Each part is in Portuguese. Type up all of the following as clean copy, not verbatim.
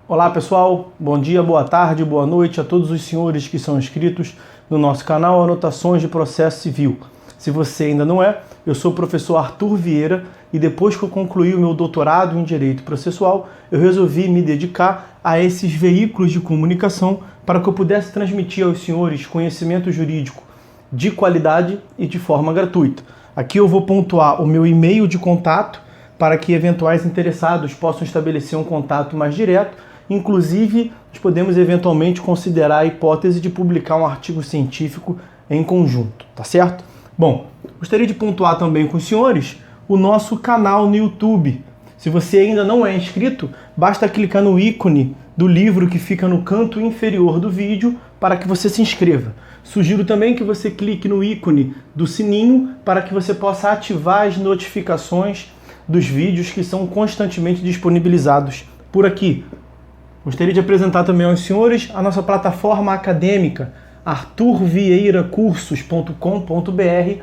Olá pessoal, bom dia, boa tarde, boa noite a todos os senhores que são inscritos no nosso canal Anotações de Processo Civil. Se você ainda não é, eu sou o professor Arthur Vieira e depois que eu concluí o meu doutorado em Direito Processual, eu resolvi me dedicar a esses veículos de comunicação para que eu pudesse transmitir aos senhores conhecimento jurídico de qualidade e de forma gratuita. Aqui eu vou pontuar o meu e-mail de contato para que eventuais interessados possam estabelecer um contato mais direto. Inclusive, nós podemos eventualmente considerar a hipótese de publicar um artigo científico em conjunto, tá certo? Bom, gostaria de pontuar também com os senhores o nosso canal no YouTube. Se você ainda não é inscrito, basta clicar no ícone do livro que fica no canto inferior do vídeo para que você se inscreva. Sugiro também que você clique no ícone do sininho para que você possa ativar as notificações dos vídeos que são constantemente disponibilizados por aqui. Gostaria de apresentar também aos senhores a nossa plataforma acadêmica, arturvieiracursos.com.br,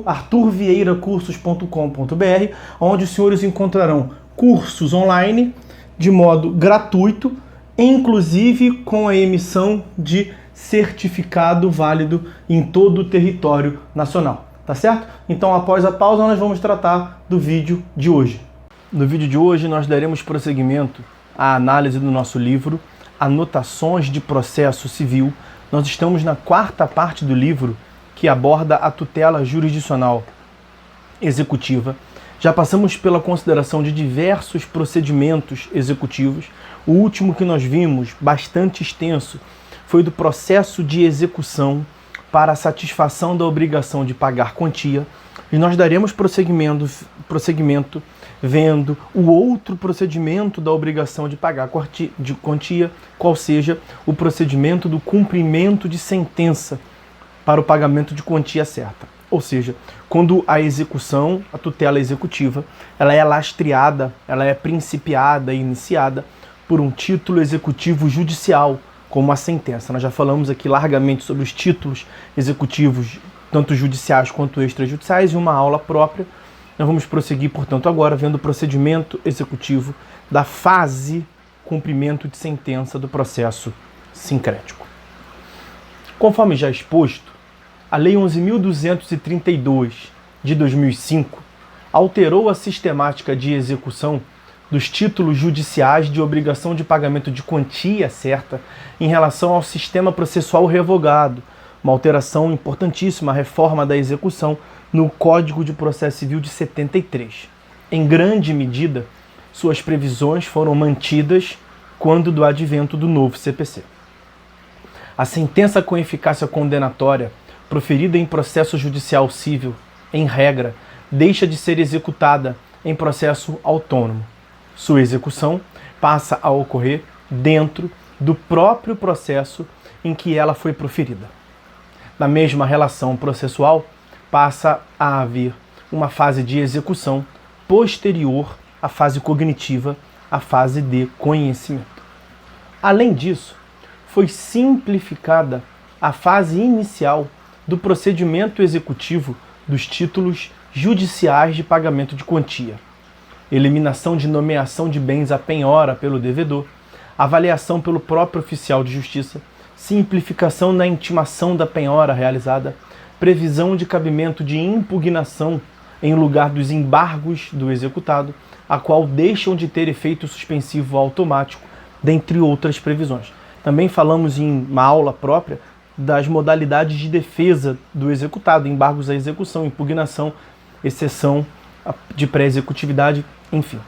arturvieiracursos.com.br, onde os senhores encontrarão cursos online de modo gratuito, inclusive com a emissão de certificado válido em todo o território nacional. Tá certo? Então, após a pausa, nós vamos tratar do vídeo de hoje. No vídeo de hoje, nós daremos prosseguimento à análise do nosso livro Anotações de Processo Civil. Nós estamos na quarta parte do livro, que aborda a tutela jurisdicional executiva. Já passamos pela consideração de diversos procedimentos executivos. O último que nós vimos, bastante extenso, foi do processo de execução para a satisfação da obrigação de pagar quantia, e nós daremos prosseguimento vendo o outro procedimento da obrigação de pagar quantia, qual seja o procedimento do cumprimento de sentença para o pagamento de quantia certa. Ou seja, quando a execução, a tutela executiva, ela é lastreada, ela é principiada e iniciada por um título executivo judicial, como a sentença. Nós já falamos aqui largamente sobre os títulos executivos, tanto judiciais quanto extrajudiciais, em uma aula própria. Nós vamos prosseguir, portanto, agora vendo o procedimento executivo da fase cumprimento de sentença do processo sincrético. Conforme já exposto, a Lei 11.232 de 2005 alterou a sistemática de execução dos títulos judiciais de obrigação de pagamento de quantia certa em relação ao sistema processual revogado, uma alteração importantíssima, a reforma da execução no Código de Processo Civil de 73. Em grande medida, suas previsões foram mantidas quando do advento do novo CPC. A sentença com eficácia condenatória proferida em processo judicial civil, em regra, deixa de ser executada em processo autônomo. Sua execução passa a ocorrer dentro do próprio processo em que ela foi proferida. Na mesma relação processual, passa a haver uma fase de execução posterior à fase cognitiva, à fase de conhecimento. Além disso, foi simplificada a fase inicial do procedimento executivo dos títulos judiciais de pagamento de quantia. Eliminação de nomeação de bens à penhora pelo devedor, avaliação pelo próprio oficial de justiça, simplificação na intimação da penhora realizada, previsão de cabimento de impugnação em lugar dos embargos do executado, a qual deixam de ter efeito suspensivo automático, dentre outras previsões. Também falamos em uma aula própria das modalidades de defesa do executado, embargos à execução, impugnação, exceção de pré-executividade, enfim.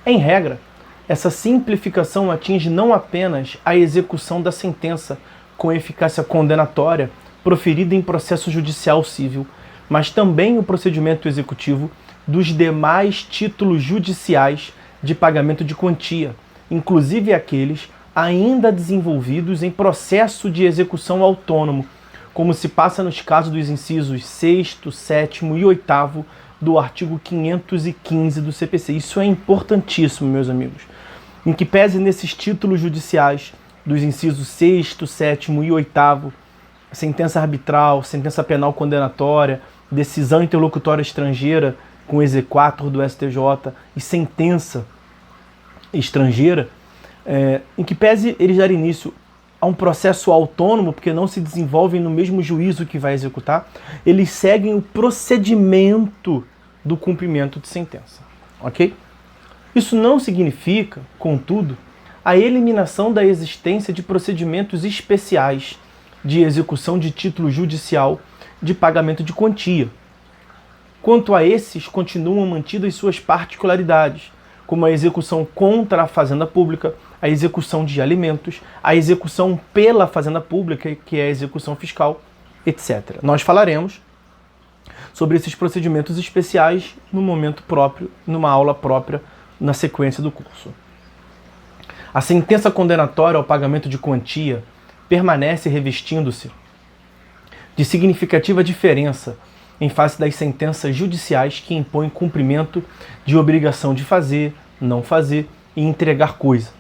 Em regra, essa simplificação atinge não apenas a execução da sentença com eficácia condenatória proferida em processo judicial civil, mas também o procedimento executivo dos demais títulos judiciais de pagamento de quantia, inclusive aqueles ainda desenvolvidos em processo de execução autônomo, como se passa nos casos dos incisos 6º, 7º e 8º do artigo 515 do CPC. Isso é importantíssimo, meus amigos. Em que pese nesses títulos judiciais dos incisos 6º, 7º e 8º, sentença arbitral, sentença penal condenatória, decisão interlocutória estrangeira com exequatur do STJ e sentença estrangeira, em que pese eles darem início a um processo autônomo, porque não se desenvolvem no mesmo juízo que vai executar, eles seguem o procedimento do cumprimento de sentença, ok? Isso não significa, contudo, a eliminação da existência de procedimentos especiais de execução de título judicial de pagamento de quantia. Quanto a esses, continuam mantidas suas particularidades, como a execução contra a Fazenda Pública, a execução de alimentos, a execução pela Fazenda Pública, que é a execução fiscal, etc. Nós falaremos sobre esses procedimentos especiais no momento próprio, numa aula própria, na sequência do curso. A sentença condenatória ao pagamento de quantia permanece revestindo-se de significativa diferença em face das sentenças judiciais que impõem cumprimento de obrigação de fazer, não fazer e entregar coisa.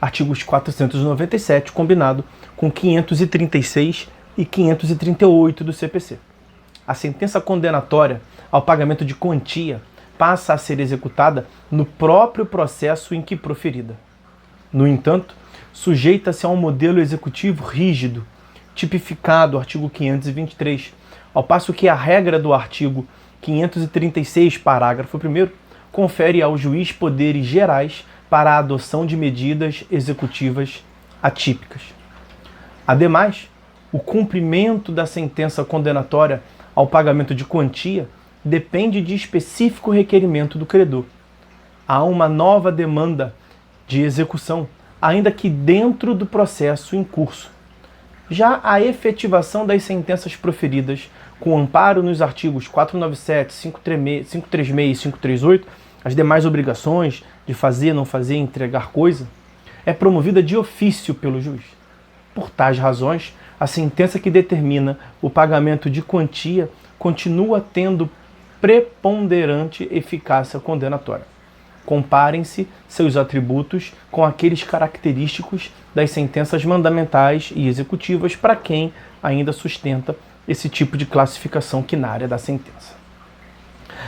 Artigos 497, combinado com 536 e 538 do CPC. A sentença condenatória ao pagamento de quantia passa a ser executada no próprio processo em que proferida. No entanto, sujeita-se a um modelo executivo rígido, tipificado no artigo 523, ao passo que a regra do artigo 536, parágrafo 1º, confere ao juiz poderes gerais para a adoção de medidas executivas atípicas. Ademais, o cumprimento da sentença condenatória ao pagamento de quantia depende de específico requerimento do credor. Há uma nova demanda de execução, ainda que dentro do processo em curso. Já a efetivação das sentenças proferidas com amparo nos artigos 497, 536 e 538, as demais obrigações de fazer, não fazer e entregar coisa, é promovida de ofício pelo juiz. Por tais razões, a sentença que determina o pagamento de quantia continua tendo preponderante eficácia condenatória. Comparem-se seus atributos com aqueles característicos das sentenças mandamentais e executivas para quem ainda sustenta esse tipo de classificação quinária da sentença.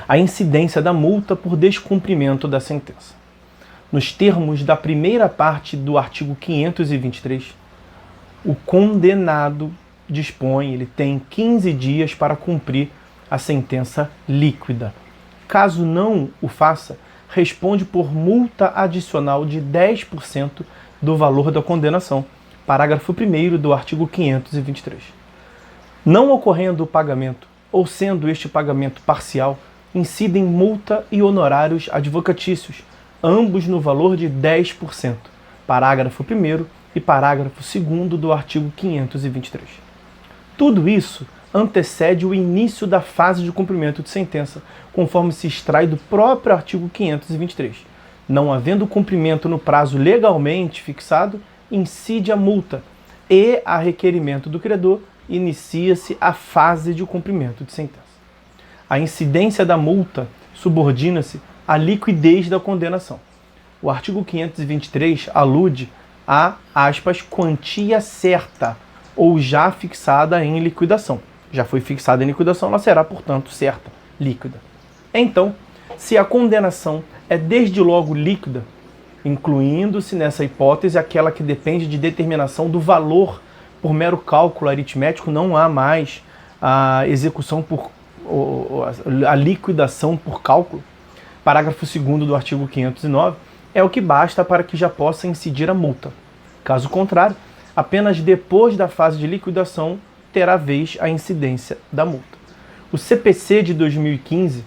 A incidência da multa por descumprimento da sentença. Nos termos da primeira parte do artigo 523, o condenado dispõe, ele tem 15 dias para cumprir a sentença líquida. Caso não o faça, responde por multa adicional de 10% do valor da condenação. Parágrafo 1º do artigo 523. Não ocorrendo o pagamento, ou sendo este pagamento parcial, incidem multa e honorários advocatícios, ambos no valor de 10%. Parágrafo 1º e parágrafo 2º do artigo 523. Tudo isso antecede o início da fase de cumprimento de sentença, conforme se extrai do próprio artigo 523. Não havendo cumprimento no prazo legalmente fixado, incide a multa e, a requerimento do credor, inicia-se a fase de cumprimento de sentença. A incidência da multa subordina-se à liquidez da condenação. O artigo 523 alude a, aspas, quantia certa ou já fixada em liquidação. Já foi fixada em liquidação, ela será, portanto, certa, líquida. Então, se a condenação é desde logo líquida, incluindo-se nessa hipótese aquela que depende de determinação do valor por mero cálculo aritmético, não há mais a execução a liquidação por cálculo. Parágrafo 2º do artigo 509 é o que basta para que já possa incidir a multa. Caso contrário, apenas depois da fase de liquidação terá vez a incidência da multa. O CPC de 2015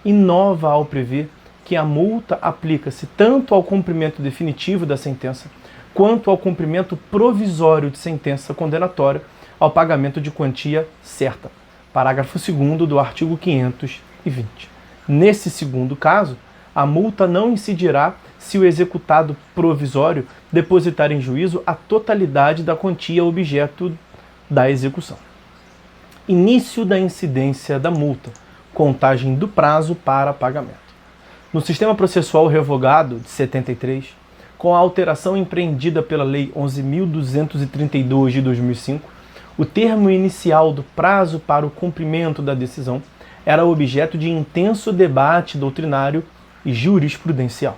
inova ao prever que a multa aplica-se tanto ao cumprimento definitivo da sentença quanto ao cumprimento provisório de sentença condenatória ao pagamento de quantia certa. Parágrafo 2º do artigo 520. Nesse segundo caso, a multa não incidirá se o executado provisório depositar em juízo a totalidade da quantia objeto da execução. Início da incidência da multa. Contagem do prazo para pagamento. No sistema processual revogado de 73, com a alteração empreendida pela Lei 11.232 de 2005, o termo inicial do prazo para o cumprimento da decisão era objeto de intenso debate doutrinário e jurisprudencial.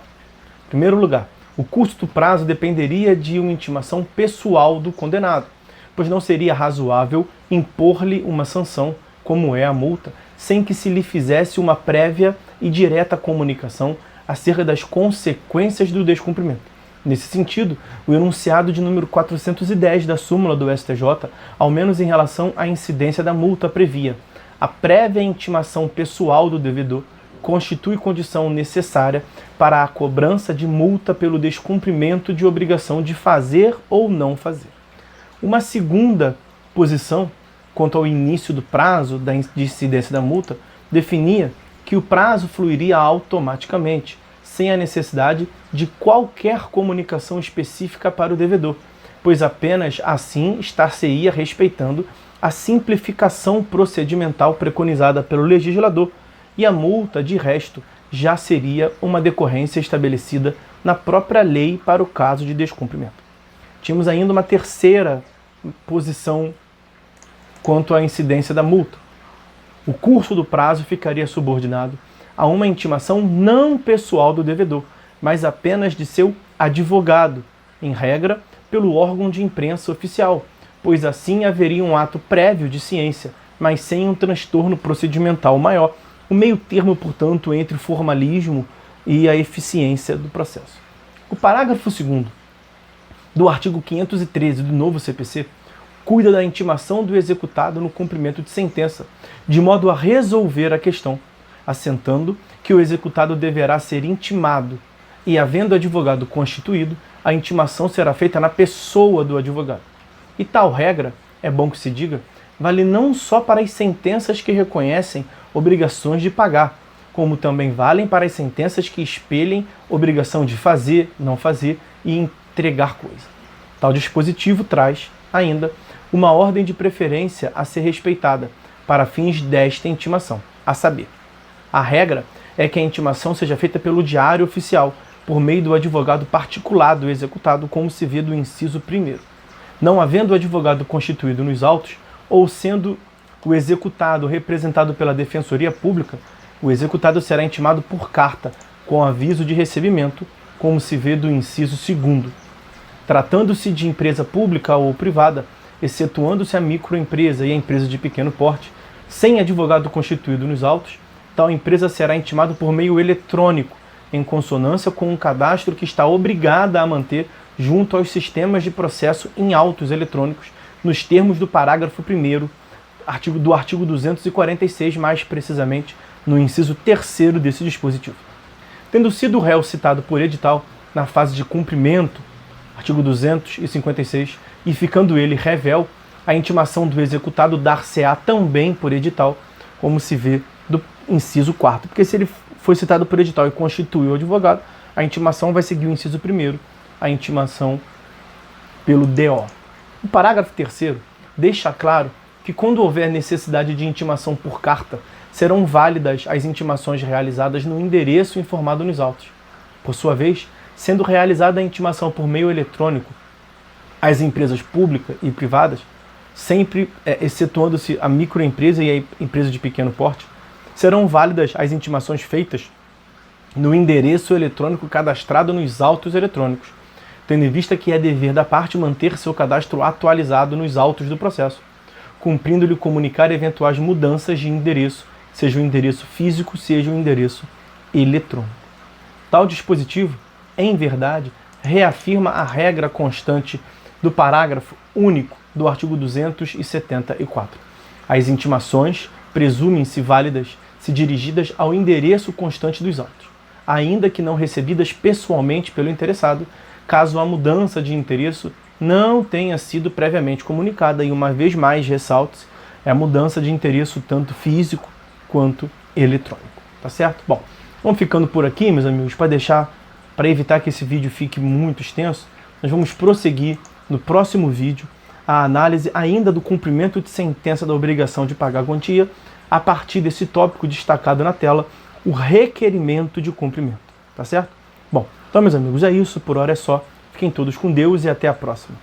Em primeiro lugar, O curto prazo dependeria de uma intimação pessoal do condenado, pois não seria razoável impor-lhe uma sanção, como é a multa, sem que se lhe fizesse uma prévia e direta comunicação acerca das consequências do descumprimento. Nesse sentido, o enunciado de número 410 da súmula do STJ, ao menos em relação à incidência da multa, previa: a prévia intimação pessoal do devedor constitui condição necessária para a cobrança de multa pelo descumprimento de obrigação de fazer ou não fazer. Uma segunda posição, quanto ao início do prazo de incidência da multa, definia que o prazo fluiria automaticamente, sem a necessidade de qualquer comunicação específica para o devedor, pois apenas assim estar-se-ia respeitando a simplificação procedimental preconizada pelo legislador, e a multa, de resto, já seria uma decorrência estabelecida na própria lei para o caso de descumprimento. Tínhamos ainda uma terceira posição quanto à incidência da multa. O curso do prazo ficaria subordinado a uma intimação não pessoal do devedor, mas apenas de seu advogado, em regra, pelo órgão de imprensa oficial, pois assim haveria um ato prévio de ciência, mas sem um transtorno procedimental maior, o meio termo, portanto, entre o formalismo e a eficiência do processo. O parágrafo 2º do artigo 513 do novo CPC cuida da intimação do executado no cumprimento de sentença, de modo a resolver a questão, assentando que o executado deverá ser intimado e, havendo advogado constituído, a intimação será feita na pessoa do advogado. E tal regra, é bom que se diga, vale não só para as sentenças que reconhecem obrigações de pagar, como também valem para as sentenças que espelhem obrigação de fazer, não fazer e entregar coisa. Tal dispositivo traz, ainda, uma ordem de preferência a ser respeitada para fins desta intimação, a saber, a regra é que a intimação seja feita pelo diário oficial, por meio do advogado particular do executado, como se vê do inciso 1º. Não havendo o advogado constituído nos autos, ou sendo o executado representado pela Defensoria Pública, o executado será intimado por carta, com aviso de recebimento, como se vê do inciso 2º. Tratando-se de empresa pública ou privada, excetuando-se a microempresa e a empresa de pequeno porte, sem advogado constituído nos autos, tal empresa será intimada por meio eletrônico, em consonância com um cadastro que está obrigada a manter junto aos sistemas de processo em autos eletrônicos, nos termos do parágrafo 1º do artigo 246, mais precisamente no inciso 3º desse dispositivo. Tendo sido o réu citado por edital na fase de cumprimento, artigo 256, e ficando ele revel, a intimação do executado dar-se-á também por edital, como se vê do inciso 4º, porque se ele foi citado por edital e constituiu o advogado, a intimação vai seguir o inciso 1º, a intimação pelo DO. O parágrafo 3º deixa claro que quando houver necessidade de intimação por carta, serão válidas as intimações realizadas no endereço informado nos autos. Por sua vez, sendo realizada a intimação por meio eletrônico, as empresas públicas e privadas, sempre excetuando-se a microempresa e a empresa de pequeno porte, serão válidas as intimações feitas no endereço eletrônico cadastrado nos autos eletrônicos, tendo em vista que é dever da parte manter seu cadastro atualizado nos autos do processo, cumprindo-lhe comunicar eventuais mudanças de endereço, seja o endereço físico, seja o endereço eletrônico. Tal dispositivo, em verdade, reafirma a regra constante do parágrafo único do artigo 274. As intimações presumem-se válidas se dirigidas ao endereço constante dos autos, ainda que não recebidas pessoalmente pelo interessado, caso a mudança de endereço não tenha sido previamente comunicada, e uma vez mais ressalte-se a mudança de endereço tanto físico quanto eletrônico. Tá certo? Bom, vamos ficando por aqui, meus amigos, para evitar que esse vídeo fique muito extenso, nós vamos prosseguir no próximo vídeo a análise ainda do cumprimento de sentença da obrigação de pagar a quantia, a partir desse tópico destacado na tela, o requerimento de cumprimento. Tá certo? Bom, então, meus amigos, é isso. Por hora é só. Fiquem todos com Deus e até a próxima.